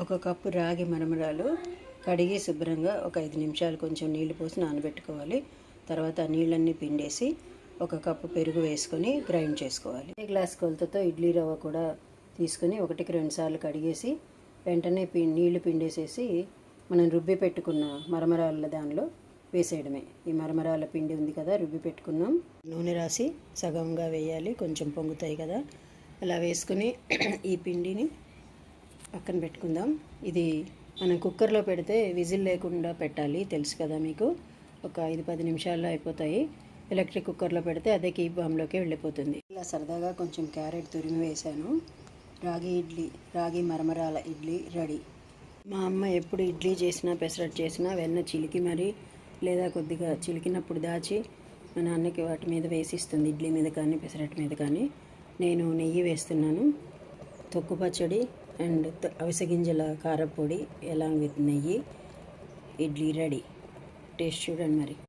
ఒక కప్పు రాగి మరమరాలు కడిగి శుభ్రంగా ఒక 5 నిమిషాలు కొంచెం నీళ్లు పోసి నానబెట్టుకోవాలి. తర్వాత నీళ్ళన్నీ పిండేసి ఒక కప్పు పెరుగు వేసుకొని గ్రైండ్ చేసుకోవాలి. ఏ గ్లాస్ కొలతతో ఇడ్లీ రవ్వ కూడా తీసుకొని 1కి 2 సార్లు కడిగేసి వెంటనే నీళ్లు పిండేసేసి మనం రుబ్బి పెట్టుకున్న మరమరాల దానిలో వేసేయడమే. ఈ మరమరాల పిండి ఉంది కదా, రుబ్బి పెట్టుకున్నాం. నూనె రాసి సగంగా వేయాలి, కొంచెం పొంగుతాయి కదా. అలా వేసుకుని ఈ పిండిని పక్కన పెట్టుకుందాం. ఇది మనం కుక్కర్లో పెడితే విజిల్ లేకుండా పెట్టాలి, తెలుసు కదా మీకు. ఒక 5-10 నిమిషాల్లో అయిపోతాయి. ఎలక్ట్రిక్ కుక్కర్లో పెడితే అదే కీప్ బామ్లోకి వెళ్ళిపోతుంది. ఇలా సరదాగా కొంచెం క్యారెట్ తురిమి వేశాను. రాగి మరమరాల ఇడ్లీ రెడీ. మా అమ్మ ఎప్పుడు ఇడ్లీ చేసినా పెసరట్టు చేసినా వెన్న చిలికి మరి లేదా కొద్దిగా చిలికినప్పుడు దాచి మా నాన్నకి వాటి మీద వేసిస్తుంది, ఇడ్లీ మీద కానీ పెసరట్టు మీద కానీ. నేను నెయ్యి వేస్తున్నాను. తొక్కు పచ్చడి అండ్ అవిసె గింజల కారపొడి అలాంగ్ విత్ నెయ్యి. ఇడ్లీ రెడీ. టేస్ట్ చూడండి మరి.